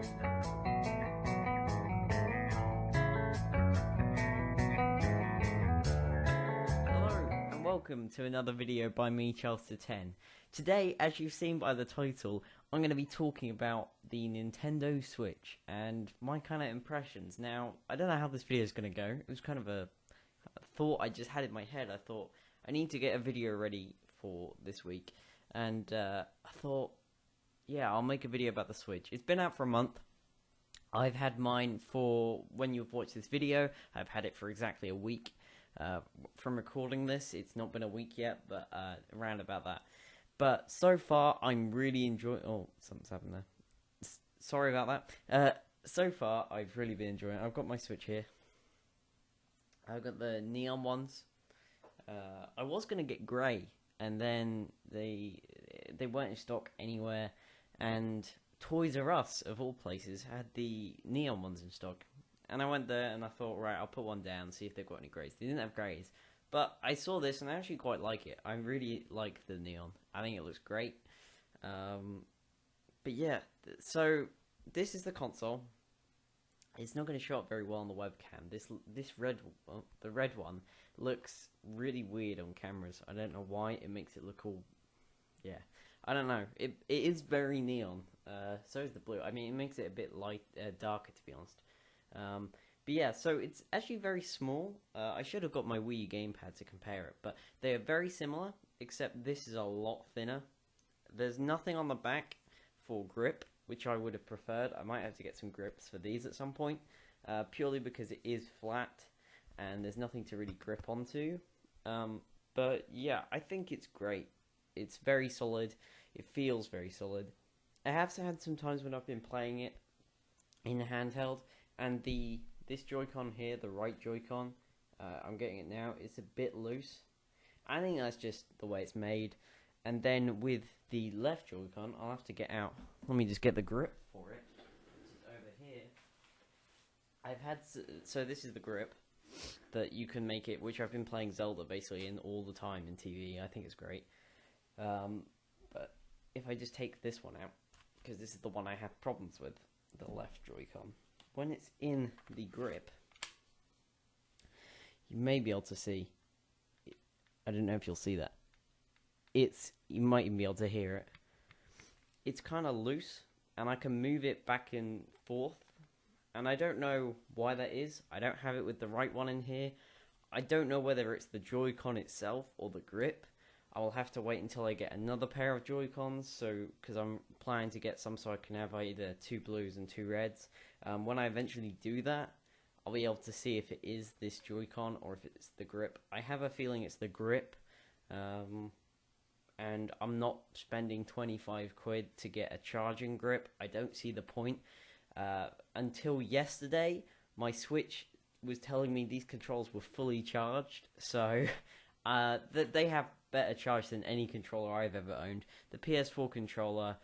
Hello and welcome to another video by me, Charles10. Today, as you've seen by the title, I'm going to be talking about the Nintendo Switch and my kind of impressions. Now, I don't know how this video is going to go. It was kind of a thought I just had in my head. I thought I need to get a video ready for this week, and I thought, yeah, I'll make a video about the Switch. It's been out for a month. I've had mine for when you've watched this video. I've had it for exactly a week. From recording this, it's not been a week yet, but around about that. But so far, I'm really enjoying. Oh, something's happened there. Sorry about that. So far, I've really been enjoying it. I've got my Switch here. I've got the neon ones. I was gonna get grey, and then they weren't in stock anywhere, and Toys R Us, of all places, had the neon ones in stock. And I went there and I thought, right, I'll put one down, see if they've got any greys. They didn't have greys. But I saw this and I actually quite like it. I really like the neon. I think it looks great. But yeah, so this is the console. It's not going to show up very well on the webcam. This red, well, the red one, looks really weird on cameras. I don't know why. It makes it look all, yeah. I don't know. It is very neon. So is the blue. I mean, it makes it a bit light, darker, to be honest. But yeah, so it's actually very small. I should have got my Wii gamepad to compare it, but they are very similar, except this is a lot thinner. There's nothing on the back for grip, which I would have preferred. I might have to get some grips for these at some point, purely because it is flat, and there's nothing to really grip onto. But yeah, I think it's great. It's very solid. It feels very solid. I have had some times when I've been playing it in handheld, and this Joy-Con here, the right Joy-Con, I'm getting it now, it's a bit loose. I think that's just the way it's made. And then with the left Joy-Con, I'll have to get out. Let me just get the grip for it. It's over here. So this is the grip that you can make it, which I've been playing Zelda basically in all the time in TV. I think it's great. But if I just take this one out, because this is the one I have problems with, the left Joy-Con. When it's in the grip, you may be able to see. I don't know if you'll see that. You might even be able to hear it. It's kind of loose, and I can move it back and forth. And I don't know why that is. I don't have it with the right one in here. I don't know whether it's the Joy-Con itself or the grip. I will have to wait until I get another pair of Joy-Cons, because I'm planning to get some so I can have either 2 blues and 2 reds. When I eventually do that, I'll be able to see if it is this Joy-Con or if it's the grip. I have a feeling it's the grip, and I'm not spending 25 quid to get a charging grip. I don't see the point. Until yesterday, my Switch was telling me these controls were fully charged, so that they have better charge than any controller I've ever owned. The PS4 controller,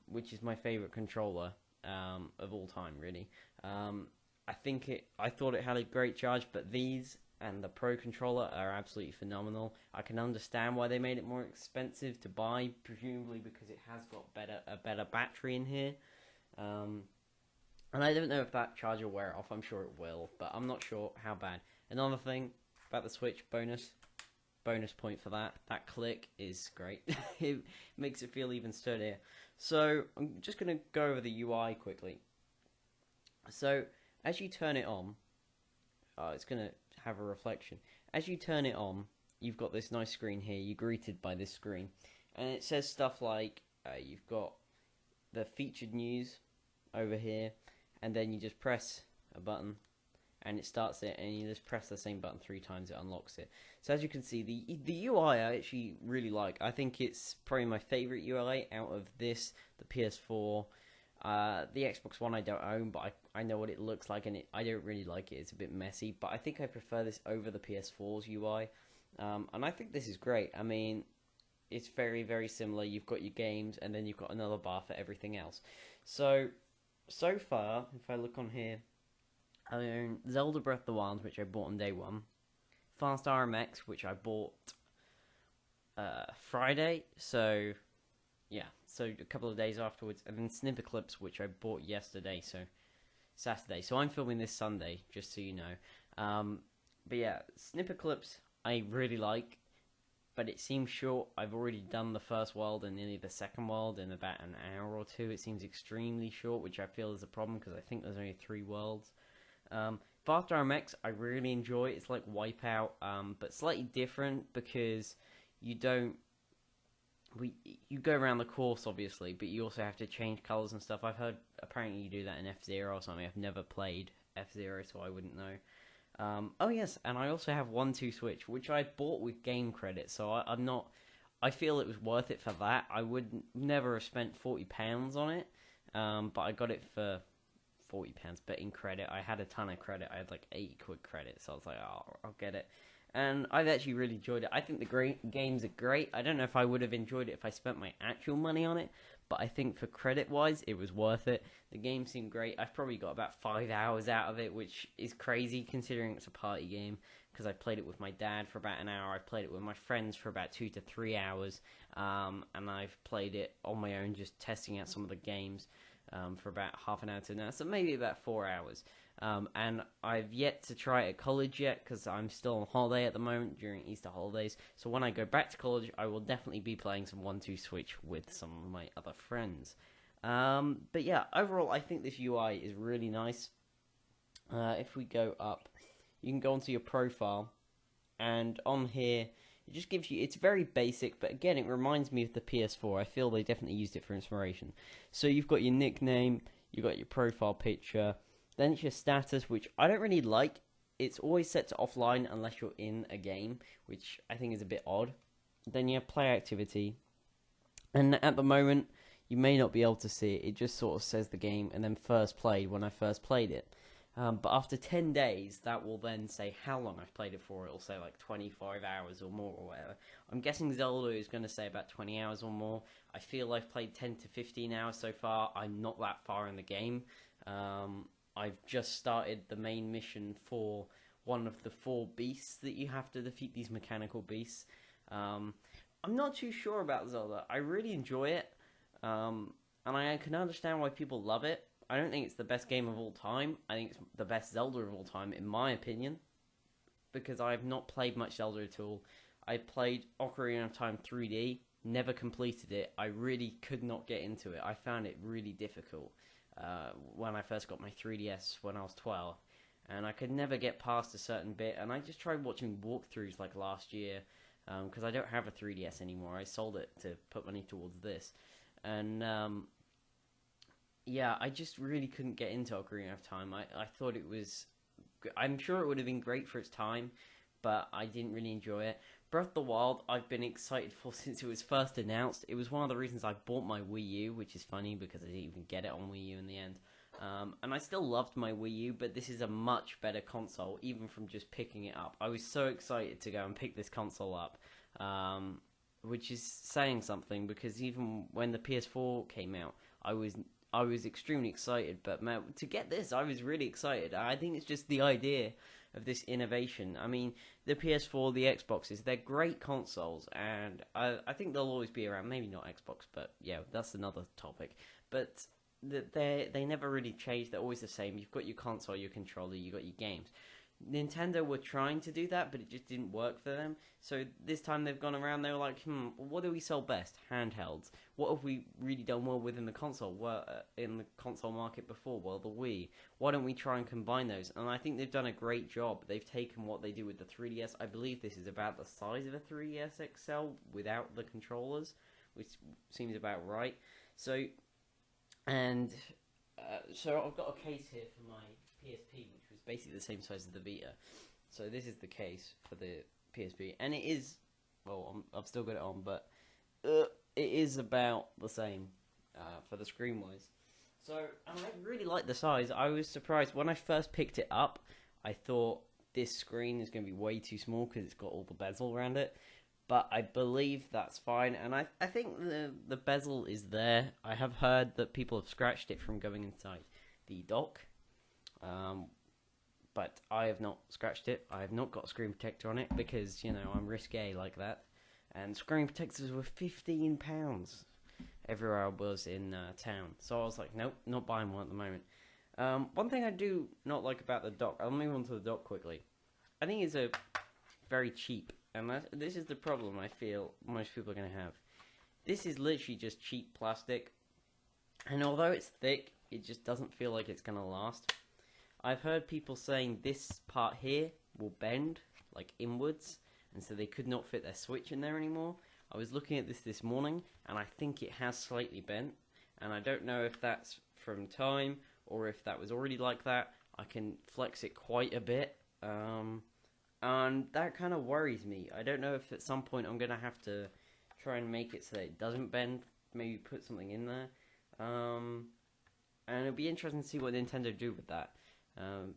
which is my favorite controller of all time, really. I thought it had a great charge, but these and the Pro controller are absolutely phenomenal. I can understand why they made it more expensive to buy, presumably because it has got a better battery in here. And I don't know if that charger will wear off. I'm sure it will, but I'm not sure how bad. Another thing about the Switch, bonus point for that click is great. It makes it feel even sturdier. So I'm just going to go over the UI quickly. So as you turn it on, it's going to have a reflection. As you turn it on, you've got this nice screen here. You're greeted by this screen, and it says stuff like you've got the featured news over here, and then you just press a button and it starts it, and you just press the same button 3 times, it unlocks it. So as you can see, the UI I actually really like. I think it's probably my favorite UI out of this, the PS4. The Xbox One I don't own, but I know what it looks like, and I don't really like it. It's a bit messy, but I think I prefer this over the PS4's UI. And I think this is great. I mean, it's very, very similar. You've got your games, and then you've got another bar for everything else. So far, if I look on here, I own Zelda Breath of the Wild, which I bought on day 1. Fast RMX, which I bought Friday, so yeah, so a couple of days afterwards, and then Snipperclips, which I bought yesterday, so Saturday. So I'm filming this Sunday, just so you know. But yeah, Snipperclips I really like, but it seems short. I've already done the first world and nearly the second world in about an hour or two. It seems extremely short, which I feel is a problem because I think there's only 3 worlds. Fast RMX I really enjoy. It's like Wipeout, but slightly different because you don't you go around the course obviously, but you also have to change colors and stuff. I've heard apparently you do that in F-Zero or something. I've never played F-Zero, so I wouldn't know. Oh yes, and I also have 1-2 Switch, which I bought with game credit, so I'm not. I feel it was worth it for that. I would never have spent £40 on it, but I got it for £40, but in credit. I had a ton of credit. I had like 80 quid credit, so I was like, oh, I'll get it. And I've actually really enjoyed it. I think the games are great. I don't know if I would have enjoyed it if I spent my actual money on it, but I think for credit-wise, it was worth it. The game seemed great. I've probably got about 5 hours out of it, which is crazy considering it's a party game, because I played it with my dad for about an hour. I've played it with my friends for about 2 to 3 hours, and I've played it on my own, just testing out some of the games for about half an hour to an hour, so maybe about 4 hours. And I've yet to try it at college yet because I'm still on holiday at the moment during Easter holidays. So when I go back to college, I will definitely be playing some 1-2 Switch with some of my other friends. But yeah, overall, I think this UI is really nice. If we go up, you can go onto your profile, and on here, it just gives you, it's very basic, but again, it reminds me of the PS4. I feel they definitely used it for inspiration. So you've got your nickname, you've got your profile picture, then it's your status, which I don't really like. It's always set to offline unless you're in a game, which I think is a bit odd. Then you have play activity, and at the moment, you may not be able to see it. It just sort of says the game, and then first played when I first played it. But after 10 days, that will then say how long I've played it for. It'll say like 25 hours or more or whatever. I'm guessing Zelda is going to say about 20 hours or more. I feel I've played 10 to 15 hours so far. I'm not that far in the game. I've just started the main mission for one of the 4 beasts that you have to defeat, these mechanical beasts. I'm not too sure about Zelda. I really enjoy it, and I can understand why people love it. I don't think it's the best game of all time. I think it's the best Zelda of all time, in my opinion, because I have not played much Zelda at all. I played Ocarina of Time 3D, never completed it. I really could not get into it. I found it really difficult. When I first got my 3DS when I was 12, and I could never get past a certain bit, and I just tried watching walkthroughs like last year, because I don't have a 3DS anymore. I sold it to put money towards this, and yeah, I just really couldn't get into Ocarina of Time. I thought it was, I'm sure it would have been great for its time, but I didn't really enjoy it. Breath of the Wild, I've been excited for since it was first announced. It was one of the reasons I bought my Wii U, which is funny because I didn't even get it on Wii U in the end. And I still loved my Wii U, but this is a much better console, even from just picking it up. I was so excited to go and pick this console up, which is saying something, because even when the PS4 came out, I was extremely excited, but man, to get this, I was really excited. I think it's just the idea of this innovation. I mean, the PS4, the Xboxes, they're great consoles, and I think they'll always be around. Maybe not Xbox, but yeah, that's another topic. But they never really change. They're always the same. You've got your console, your controller, you got your games. Nintendo were trying to do that, but it just didn't work for them. So this time they've gone around, they were like, what do we sell best? Handhelds. What have we really done well within the console? Well, in the console market before? Well, the Wii. Why don't we try and combine those? And I think they've done a great job. They've taken what they do with the 3DS. I believe this is about the size of a 3DS XL without the controllers, which seems about right. So, and so I've got a case here for my PSP, which was basically the same size as the Vita. So this is the case for the PSP, and it is, well, I've still got it on, but it is about the same for the screen wise. So I really like the size. I was surprised when I first picked it up. I thought this screen is going to be way too small because it's got all the bezel around it. But I believe that's fine, and I think the bezel is there. I have heard that people have scratched it from going inside the dock. But I have not scratched it. I have not got a screen protector on it because, you know, I'm risque like that. And screen protectors were £15. everywhere I was in town. So I was like, nope, not buying one at the moment. One thing I do not like about the dock, I'll move on to the dock quickly. I think it's a very cheap, and this is the problem I feel most people are going to have. This is literally just cheap plastic, and although it's thick, it just doesn't feel like it's going to last. I've heard people saying this part here will bend, like inwards, and so they could not fit their Switch in there anymore. I was looking at this morning, and I think it has slightly bent, and I don't know if that's from time, or if that was already like that. I can flex it quite a bit, and that kind of worries me. I don't know if at some point I'm going to have to try and make it so that it doesn't bend, maybe put something in there, and it'll be interesting to see what Nintendo do with that.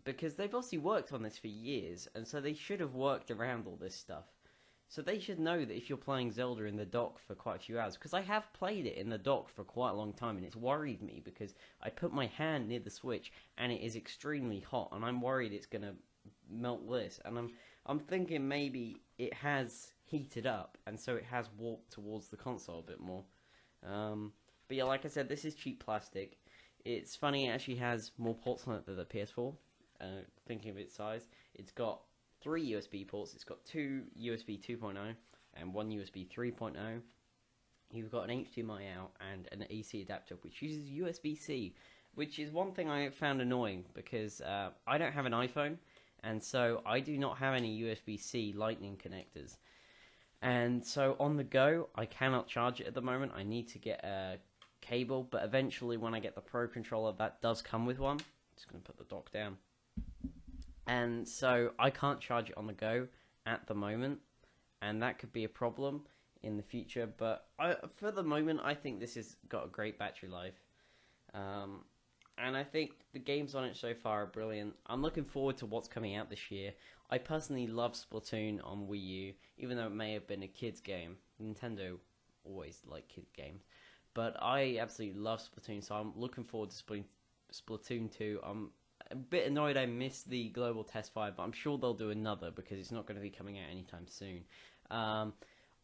Because they've obviously worked on this for years, and so they should have worked around all this stuff. So they should know that if you're playing Zelda in the dock for quite a few hours, because I have played it in the dock for quite a long time, and it's worried me because I put my hand near the Switch, and it is extremely hot, and I'm worried it's going to melt this, and I'm thinking maybe it has heated up, and so it has warped towards the console a bit more. But yeah, like I said, this is cheap plastic. It's funny, it actually has more ports on it than the PS4, thinking of its size. It's got 3 USB ports, it's got 2 USB 2.0 and 1 USB 3.0. You've got an HDMI out and an AC adapter which uses USB-C, which is one thing I found annoying because I don't have an iPhone, and so I do not have any USB-C lightning connectors. And so on the go, I cannot charge it at the moment. I need to get a cable, but eventually when I get the Pro Controller, that does come with one. Just going to put the dock down. And so I can't charge it on the go at the moment, and that could be a problem in the future, but for the moment I think this has got a great battery life, and I think the games on it so far are brilliant. I'm looking forward to what's coming out this year. I personally love Splatoon on Wii U, even though it may have been a kid's game. Nintendo always like kid games, but I absolutely love Splatoon, so I'm looking forward to Splatoon 2. I'm a bit annoyed I missed the Global Test 5, but I'm sure they'll do another because it's not going to be coming out anytime soon.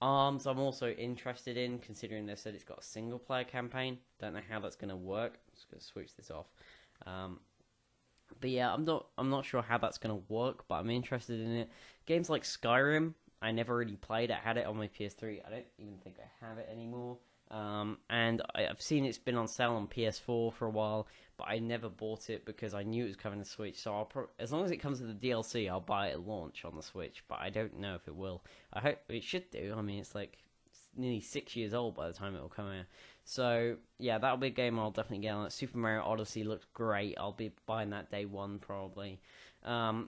ARMS I'm also interested in, considering they said it's got a single player campaign. Don't know how that's going to work. I'm just going to switch this off. But yeah, I'm not sure how that's going to work, but I'm interested in it. Games like Skyrim, I never really played. I had it on my PS3. I don't even think I have it anymore. And I've seen it's been on sale on PS4 for a while, but I never bought it because I knew it was coming to Switch. So as long as it comes with the DLC, I'll buy it at launch on the Switch. But I don't know if it will. I hope it should do. I mean, it's nearly 6 years old by the time it will come out. So yeah, that'll be a game I'll definitely get on it. Super Mario Odyssey looks great. I'll be buying that day one probably.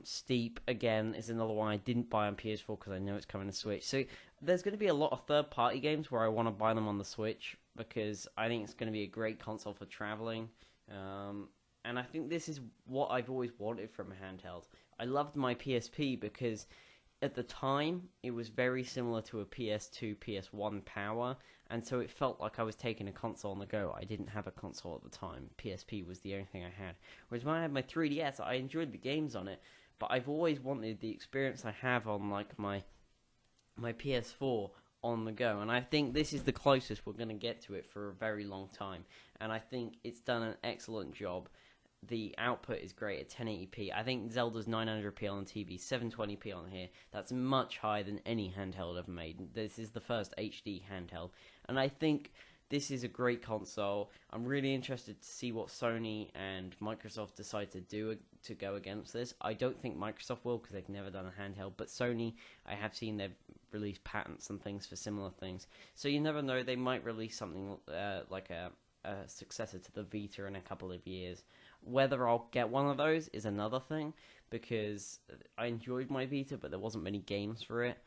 Steep again is another one I didn't buy on PS4 because I know it's coming to Switch. So there's going to be a lot of third-party games where I want to buy them on the Switch because I think it's going to be a great console for traveling. And I think this is what I've always wanted from a handheld. I loved my PSP because at the time it was very similar to a PS2, PS1 power, and so it felt like I was taking a console on the go. I didn't have a console at the time. PSP was the only thing I had. Whereas when I had my 3DS, I enjoyed the games on it, but I've always wanted the experience I have on like my PS4 on the go, and I think this is the closest we're going to get to it for a very long time, and I think it's done an excellent job. The output is great at 1080p. I think Zelda's 900p on the TV, 720p on here. That's much higher than any handheld ever made. This is the first HD handheld, and I think this is a great console. I'm really interested to see what Sony and Microsoft decide to do to go against this. I don't think Microsoft will because they've never done a handheld, but Sony, I have seen they've released patents and things for similar things. So you never know, they might release something like a successor to the Vita in a couple of years. Whether I'll get one of those is another thing, because I enjoyed my Vita, but there wasn't many games for it.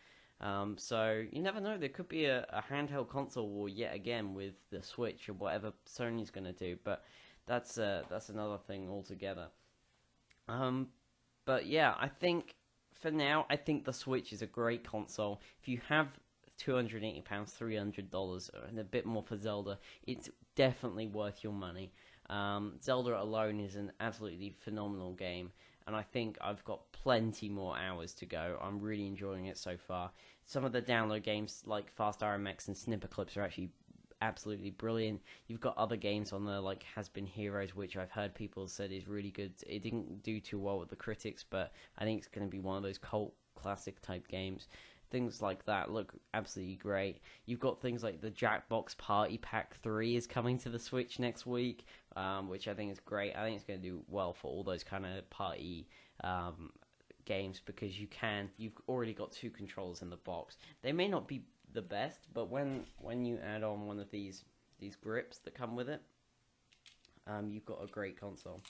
So you never know, there could be a handheld console war yet again with the Switch or whatever Sony's going to do, but that's another thing altogether. But yeah, I think for now, I think the Switch is a great console. If you have £280, $300, and a bit more for Zelda, it's definitely worth your money. Zelda alone is an absolutely phenomenal game, and I think I've got plenty more hours to go. I'm really enjoying it so far. Some of the download games like Fast RMX and Snipper Clips are actually absolutely brilliant. You've got other games on there like Has Been Heroes, which I've heard people said is really good. It didn't do too well with the critics, but I think it's going to be one of those cult classic type games. Things like that look absolutely great. You've got things like the Jackbox Party Pack 3 is coming to the Switch next week, which I think is great. I think it's going to do well for all those kind of party games, because you've already got 2 controllers in the box. They may not be the best, but when you add on one of these grips that come with it, you've got a great console.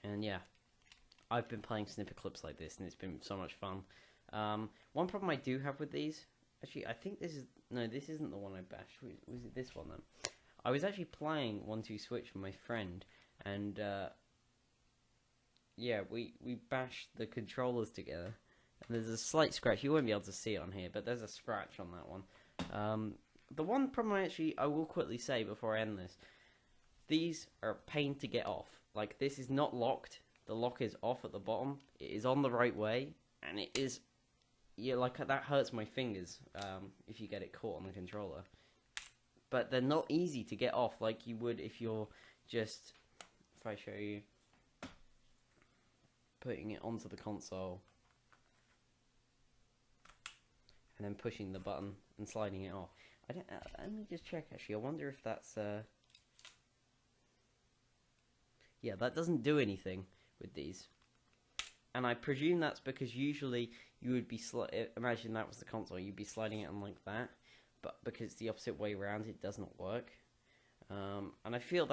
And yeah, I've been playing snipper clips like this, and it's been so much fun. One problem I do have with these, actually, I think this isn't the one I bashed. Was it this one then? I was actually playing 1-2 Switch with my friend, and yeah, we bashed the controllers together. And there's a slight scratch. You won't be able to see it on here, but there's a scratch on that one. The one problem I will quickly say before I end this, these are a pain to get off. Like, this is not locked. The lock is off at the bottom. It is on the right way, and it is, yeah, like, that hurts my fingers if you get it caught on the controller. But they're not easy to get off like you would if you're just, if I show you, putting it onto the console and then pushing the button and sliding it off. Let me just check, actually. I wonder if that's yeah, that doesn't do anything with these. And I presume that's because usually you would be imagine that was the console, you'd be sliding it on like that, but because it's the opposite way around, it does not work. And I feel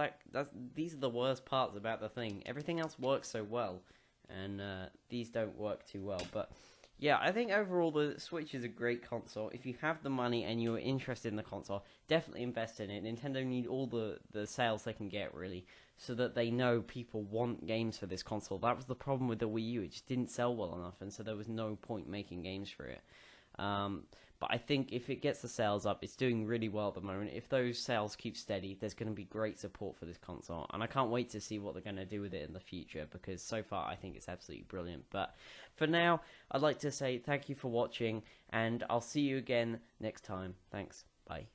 these are the worst parts about the thing. Everything else works so well, and these don't work too well. But yeah, I think overall the Switch is a great console. If you have the money and you're interested in the console, definitely invest in it. Nintendo need all the sales they can get, really, so that they know people want games for this console. That was the problem with the Wii U. It just didn't sell well enough, and so there was no point making games for it. But I think if it gets the sales up, it's doing really well at the moment. If those sales keep steady, there's going to be great support for this console. And I can't wait to see what they're going to do with it in the future, because so far I think it's absolutely brilliant. But for now, I'd like to say thank you for watching, and I'll see you again next time. Thanks. Bye.